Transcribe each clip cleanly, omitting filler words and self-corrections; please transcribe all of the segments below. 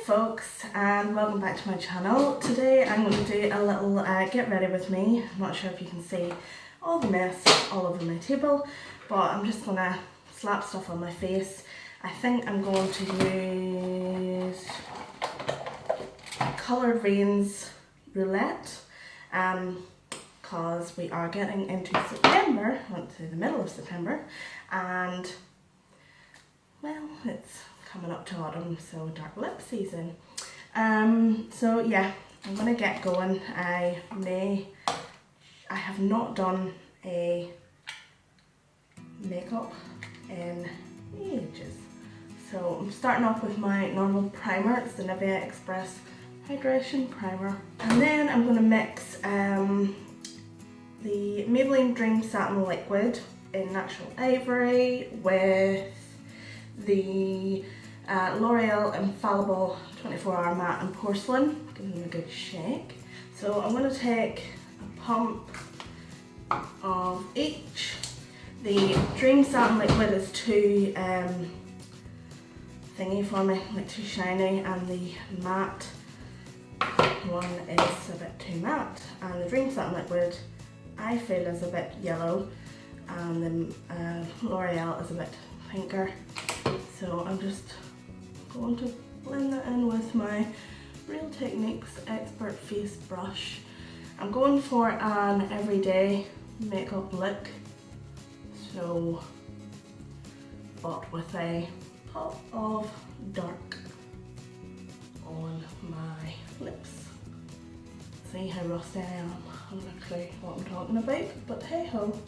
folks, and welcome back to my channel. Today I'm going to do a little get ready with me. I'm not sure if you can see all the mess all over my table, but I'm just going to slap stuff on my face. I think I'm going to use coloured Raine Roulette because we are getting into September, to the middle of September, and well, it's coming up to autumn, so dark lip season. So yeah, I'm gonna get going. I have not done a makeup in ages, so I'm starting off with my normal primer. It's the Nivea Express Hydration Primer, and then I'm gonna mix the Maybelline Dream Satin Liquid in Natural Ivory with the L'Oreal Infallible 24-Hour Matte and Porcelain. Give them a good shake. So I'm going to take a pump of each. The Dream Satin Liquid is too thingy for me, like too shiny, and the matte one is a bit too matte. And the Dream Satin Liquid I feel is a bit yellow, and the L'Oreal is a bit pinker. So I'm just going to blend that in with my Real Techniques Expert Face Brush. I'm going for an everyday makeup look, so but with a pop of dark on my lips. See how rusty I am? I have no clue what I'm talking about, but hey ho.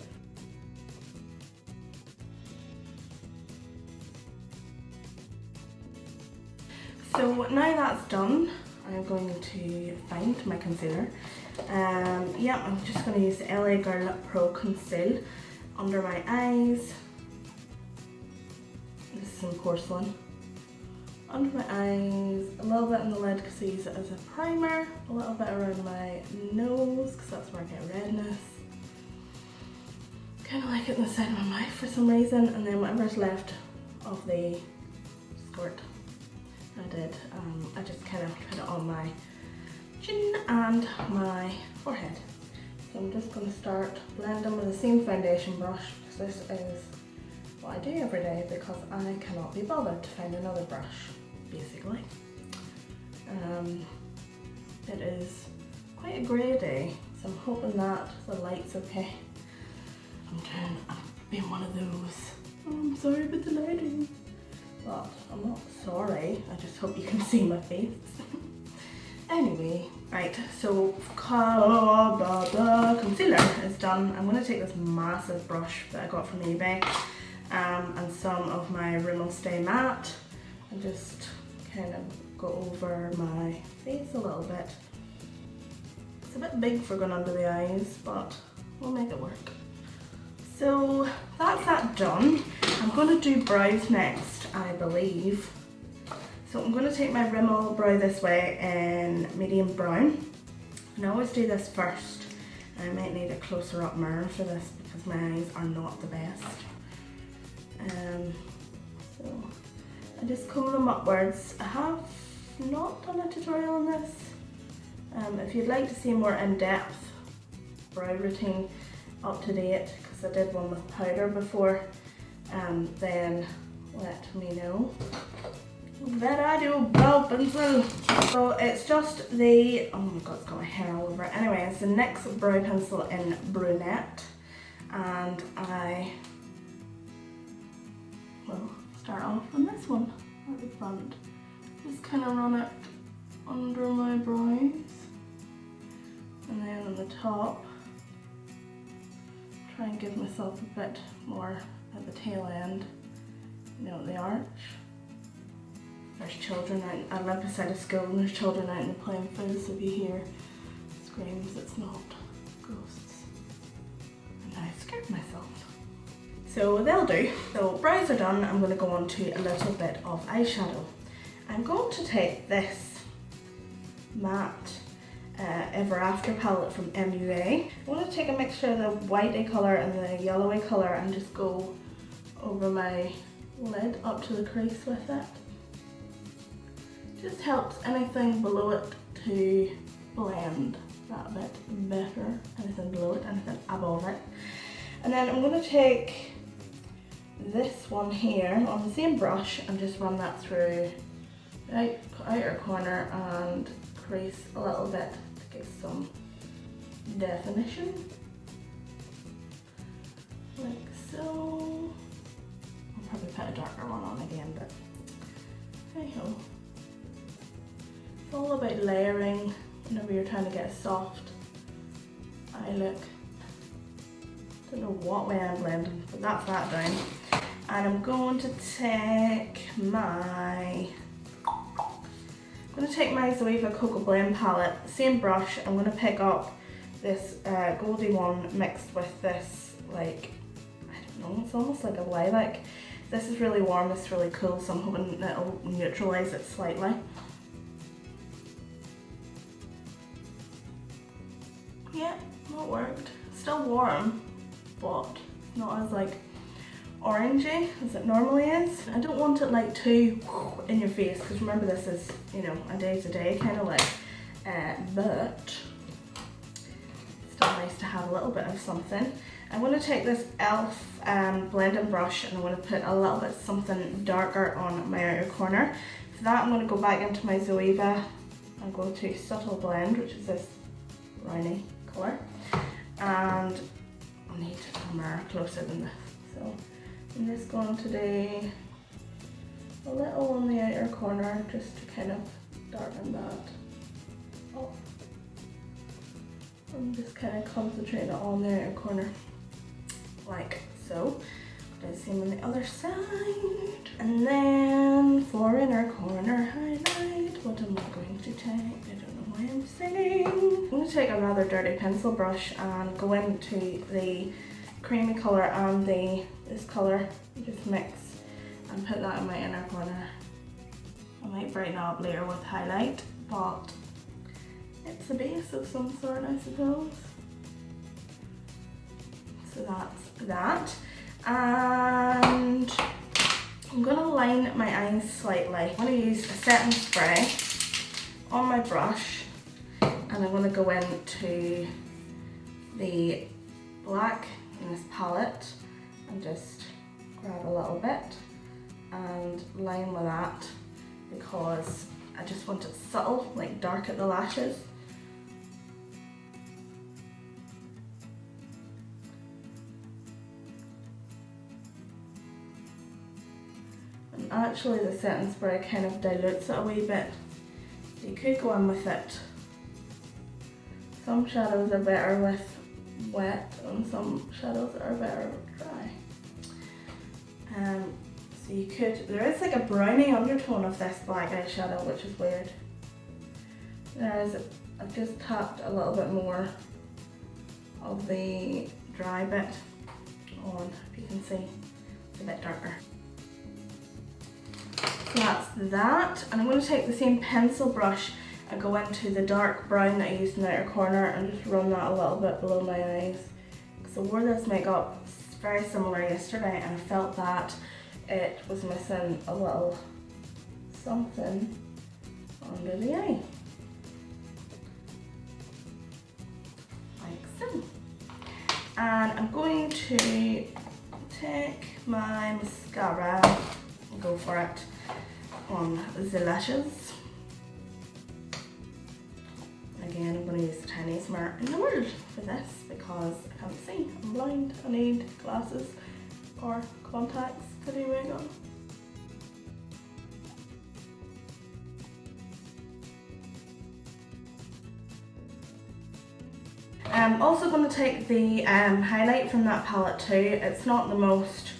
So now that's done, I'm going to find my concealer. Yeah, I'm just going to use the LA Girl Pro Conceal under my eyes. This is some porcelain. Under my eyes, a little bit in the lid because I use it as a primer, a little bit around my nose because that's where I get redness. Kind of like it in the side of my mouth for some reason, and then whatever's left of the skirt. I just kind of put it on my chin and my forehead. So I'm just going to start blending with the same foundation brush, because this is what I do every day because I cannot be bothered to find another brush, basically. It is quite a grey day, so I'm hoping that the light's okay. I've been one of those. Oh, I'm sorry about the lighting. But I'm not sorry, I just hope you can see my face. Anyway, right, so concealer is done. I'm going to take this massive brush that I got from eBay and some of my Rimmel Stay Matte and just kind of go over my face a little bit. It's a bit big for going under the eyes, but we'll make it work. So that's that done. I'm going to do brows next, I believe. So I'm going to take my Rimmel Brow This Way in medium brown. And I always do this first. I might need a closer up mirror for this because my eyes are not the best. So I just comb them upwards. I have not done a tutorial on this. If you'd like to see a more in-depth brow routine up to date, because I did one with powder before, then let me know. Then I do brow pencil. So it's just the, oh my god, it's got my hair all over it. Anyway, it's the NYX brow pencil in brunette, and I will start off on this one at the front. Just kind of run it under my brows, and then on the top try and give myself a bit more at the tail end, you know, the arch. There's children out, I live beside a school and there's children out in the playing field, so if you hear screams, it's not ghosts. And I scared myself. So they'll do. So brows are done, I'm going to go on to a little bit of eyeshadow. I'm going to take this matte Ever After palette from MUA. I want to take a mixture of the whitey colour and the yellowy colour and just go over my lid up to the crease with it. Just helps anything below it to blend that a bit better. Anything below it, anything above it. And then I'm going to take this one here on the same brush and just run that through the outer corner and crease a little bit to give some definition. Like so. I'll probably put a darker one on again, but hey ho. It's all about layering whenever you're trying to get a soft eye look. Don't know what way I'm blending, but that's that down. And I'm going to take my Zoeva Cocoa Blend palette, same brush. I'm going to pick up this goldy one mixed with this, like, I don't know, it's almost like a lilac. This is really warm, it's really cool, so I'm hoping it'll neutralise it slightly. Yeah, that worked. Still warm, but not as like orangey as it normally is. I don't want it like too in your face, because remember this is, you know, a day to day kind of like, but still nice to have a little bit of something. I'm going to take this e.l.f. blending brush and I'm going to put a little bit something darker on my outer corner. For that I'm going to go back into my Zoeva and go to Subtle Blend, which is this Raine colour, and I need a mirror closer than this, so I'm just going to do a little on the outer corner just to kind of darken that up. I'm just kind of concentrating on the outer corner like so. Do the same on the other side. And then for inner corner highlight, what am I going to take? I don't know why I'm singing. I'm going to take a rather dirty pencil brush and go into the creamy colour and this colour, just mix and put that in my inner corner. I might brighten up later with highlight, but it's a base of some sort, I suppose. So that's that. And I'm going to line my eyes slightly. I'm going to use a setting spray on my brush, and I'm going to go into the black in this palette and just grab a little bit and line with that, because I just want it subtle, like dark at the lashes. And actually the setting spray kind of dilutes it a wee bit. You could go in with it. Some shadows are better with wet and some shadows are better dry. So you could, there is like a brownie undertone of this black eyeshadow, which is weird. I've just tapped a little bit more of the dry bit on, if you can see, it's a bit darker. So that's that, and I'm going to take the same pencil brush and go into the dark brown that I used in the outer corner and just run that a little bit below my eyes. So I wore this makeup very similar yesterday and I felt that it was missing a little something under the eye. Like so. And I'm going to take my mascara and go for it on the lashes. Again, I'm going to use the tiniest mirror in the world for this because I can't see. I'm blind. I need glasses or contacts to do makeup. I'm also going to take the highlight from that palette too. It's not the most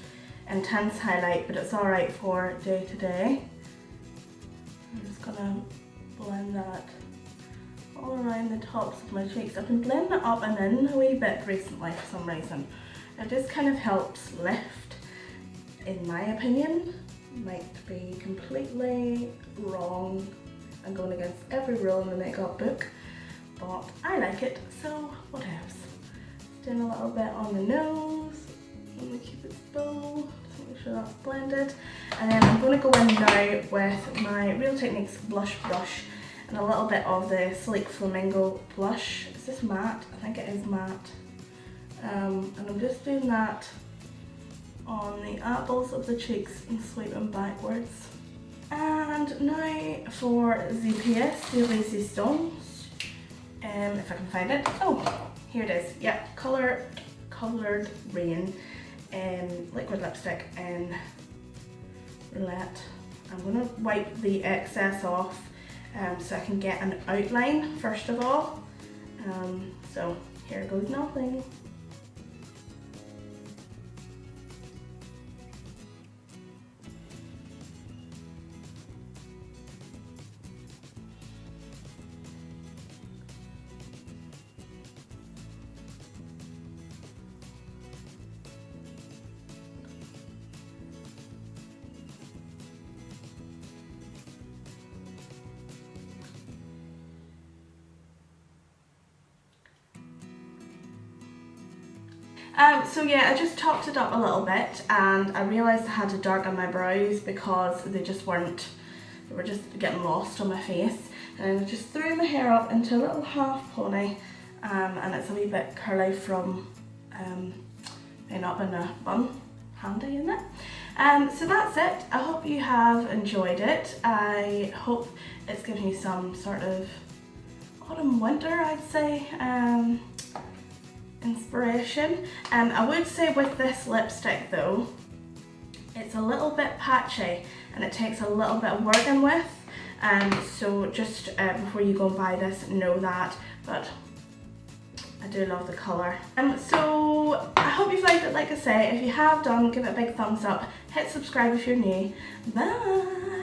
intense highlight, but it's alright for day to day. I'm just going to blend that all around the tops of my cheeks. I've been blending it up and in a wee bit recently for some reason. It just kind of helps lift, in my opinion. Might be completely wrong and going against every rule in the makeup book, but I like it, so what else? Doing a little bit on the nose, on the cupid's bow, make sure that's blended. And then I'm going to go in now with my Real Techniques blush brush and a little bit of the Sleek Flamingo blush. Is this matte? I think it is matte. And I'm just doing that on the apples of the cheeks and sweeping backwards. And now for the PS de Resistance, if I can find it. Oh, here it is. Yeah, Coloured Raine liquid lipstick in Roulette. I'm going to wipe the excess off so I can get an outline first of all. So here goes nothing. So yeah, I just topped it up a little bit and I realised I had to darken my brows because they were just getting lost on my face. And I just threw my hair up into a little half pony and it's a wee bit curly from being up in a bun. Handy, isn't it? So that's it. I hope you have enjoyed it. I hope it's given you some sort of autumn winter, I'd say, inspiration. I would say with this lipstick though, it's a little bit patchy and it takes a little bit of working with, so just before you go and buy this, know that, but I do love the colour. So I hope you've liked it. Like I say, if you have done, give it a big thumbs up, hit subscribe if you're new. Bye!